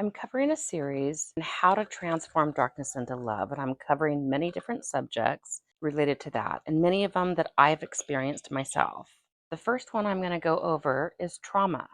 I'm covering a series on how to transform darkness into love, and I'm covering many different subjects related to that, and many of them that I've experienced myself. The first one I'm going to go over is trauma.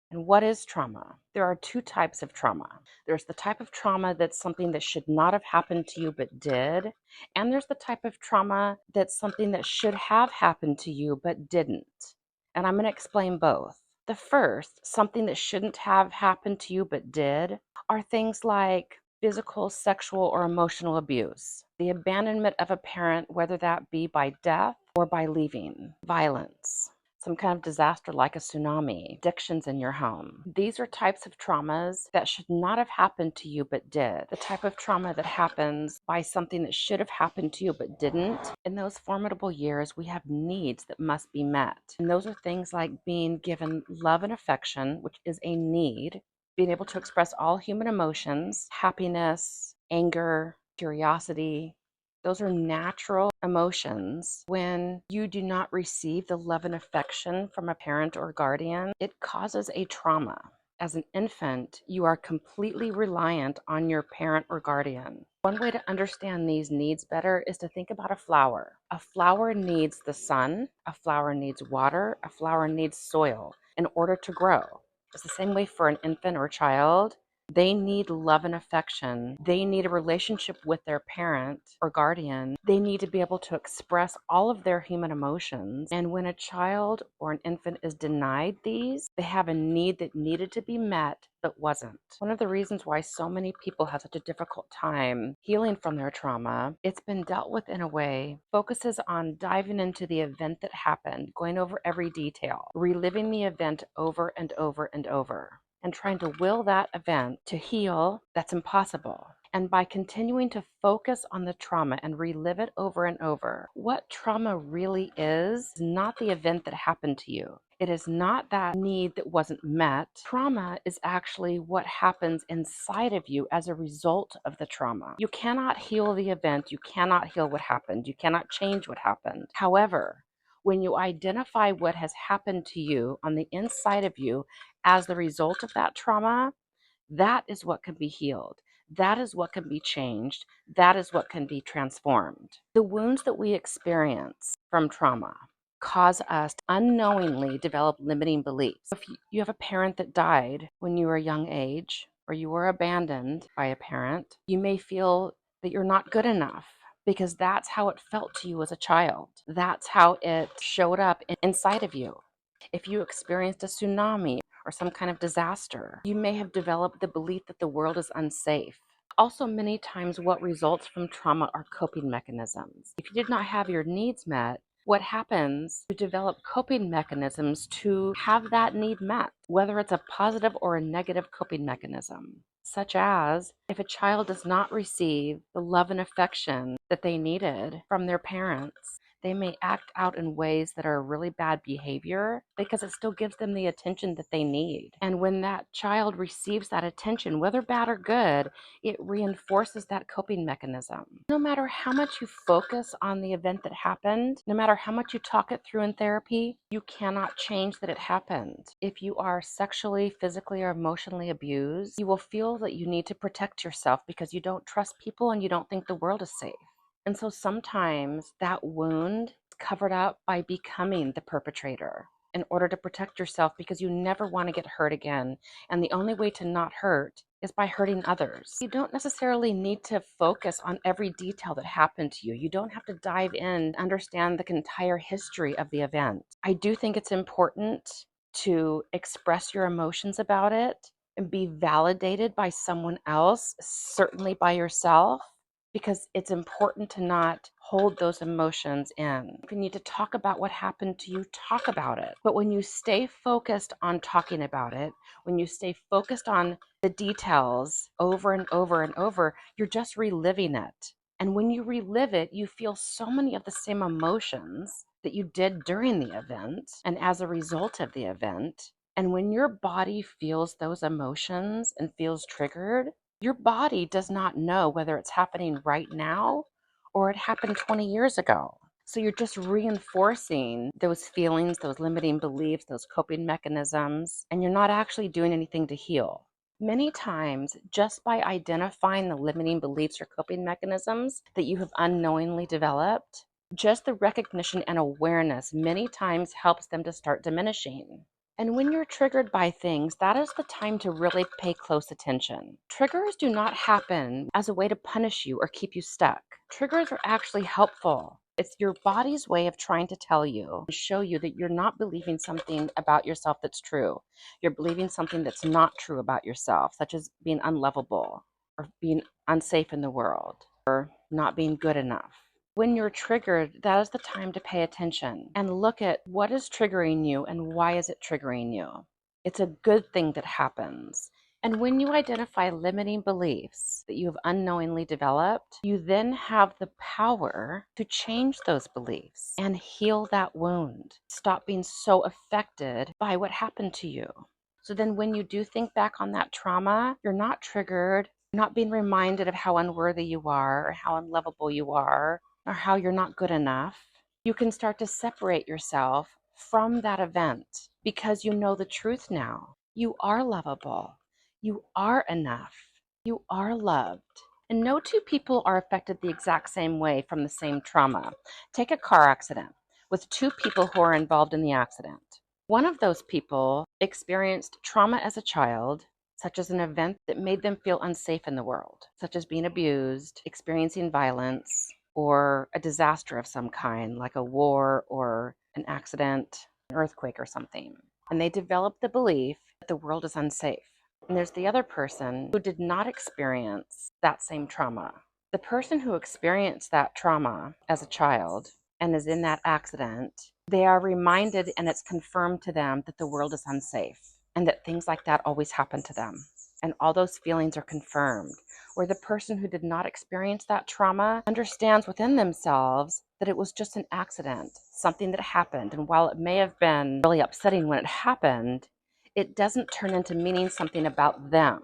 And what is trauma? There are two types of trauma. There's the type of trauma that's something that should not have happened to you but did, and there's the type of trauma that's something that should have happened to you but didn't. And I'm going to explain both. The first, something that shouldn't have happened to you but did, are things like physical, sexual, or emotional abuse, the abandonment of a parent, whether that be by death or by leaving, violence, some kind of disaster like a tsunami, addictions in your home. These are types of traumas that should not have happened to you but did. The type of trauma that happens by something that should have happened to you but didn't. In those formidable years, we have needs that must be met. And those are things like being given love and affection, which is a need, being able to express all human emotions, happiness, anger, curiosity. Those are natural emotions. When you do not receive the love and affection from a parent or guardian, it causes a trauma. As an infant, you are completely reliant on your parent or guardian. One way to understand these needs better is to think about a flower. A flower needs the sun, a flower needs water, a flower needs soil in order to grow. It's the same way for an infant or child. They need love and affection. They need a relationship with their parent or guardian. They need to be able to express all of their human emotions. And when a child or an infant is denied these, they have a need that needed to be met but wasn't. One of the reasons why so many people have such a difficult time healing from their trauma, it's been dealt with in a way, focuses on diving into the event that happened, going over every detail, reliving the event over and over and over, and trying to will that event to heal. That's impossible. And by continuing to focus on the trauma and relive it over and over, what trauma really is not the event that happened to you. It is not that need that wasn't met. Trauma is actually what happens inside of you as a result of the trauma. You cannot heal the event. You cannot heal what happened. You cannot change what happened. However, when you identify what has happened to you on the inside of you as the result of that trauma, that is what can be healed. That is what can be changed. That is what can be transformed. The wounds that we experience from trauma cause us to unknowingly develop limiting beliefs. If you have a parent that died when you were a young age, or you were abandoned by a parent, you may feel that you're not good enough because that's how it felt to you as a child. That's how it showed up inside of you. If you experienced a tsunami or some kind of disaster, you may have developed the belief that the world is unsafe. Also, many times what results from trauma are coping mechanisms. If you did not have your needs met, what happens? You develop coping mechanisms to have that need met, whether it's a positive or a negative coping mechanism, such as if a child does not receive the love and affection that they needed from their parents, they may act out in ways that are really bad behavior because it still gives them the attention that they need. And when that child receives that attention, whether bad or good, it reinforces that coping mechanism. No matter how much you focus on the event that happened, no matter how much you talk it through in therapy, you cannot change that it happened. If you are sexually, physically, or emotionally abused, you will feel that you need to protect yourself because you don't trust people and you don't think the world is safe. And so sometimes that wound is covered up by becoming the perpetrator in order to protect yourself because you never want to get hurt again. And the only way to not hurt is by hurting others. You don't necessarily need to focus on every detail that happened to you. You don't have to dive in and understand the entire history of the event. I do think it's important to express your emotions about it and be validated by someone else, certainly by yourself, because it's important to not hold those emotions in. If you need to talk about what happened to you, talk about it. But when you stay focused on talking about it, when you stay focused on the details over and over and over, you're just reliving it. And when you relive it, you feel so many of the same emotions that you did during the event and as a result of the event. And when your body feels those emotions and feels triggered, your body does not know whether it's happening right now or it happened 20 years ago. So you're just reinforcing those feelings, those limiting beliefs, those coping mechanisms, and you're not actually doing anything to heal. Many times, just by identifying the limiting beliefs or coping mechanisms that you have unknowingly developed, just the recognition and awareness many times helps them to start diminishing. And when you're triggered by things, that is the time to really pay close attention. Triggers do not happen as a way to punish you or keep you stuck. Triggers are actually helpful. It's your body's way of trying to tell you, show you that you're not believing something about yourself that's true. You're believing something that's not true about yourself, such as being unlovable or being unsafe in the world or not being good enough. When you're triggered, that is the time to pay attention and look at what is triggering you and why is it triggering you. It's a good thing that happens. And when you identify limiting beliefs that you have unknowingly developed, you then have the power to change those beliefs and heal that wound. Stop being so affected by what happened to you. So then when you do think back on that trauma, you're not triggered, not being reminded of how unworthy you are or how unlovable you are or how you're not good enough. You can start to separate yourself from that event because you know the truth now. You are lovable. You are enough. You are loved. And no two people are affected the exact same way from the same trauma. Take a car accident with two people who are involved in the accident. One of those people experienced trauma as a child, such as an event that made them feel unsafe in the world, such as being abused, experiencing violence, or a disaster of some kind, like a war or an accident, an earthquake or something. And they develop the belief that the world is unsafe. And there's the other person who did not experience that same trauma. The person who experienced that trauma as a child and is in that accident, they are reminded and it's confirmed to them that the world is unsafe and that things like that always happen to them. And all those feelings are confirmed. Where the person who did not experience that trauma understands within themselves that it was just an accident, something that happened. And while it may have been really upsetting when it happened, it doesn't turn into meaning something about them.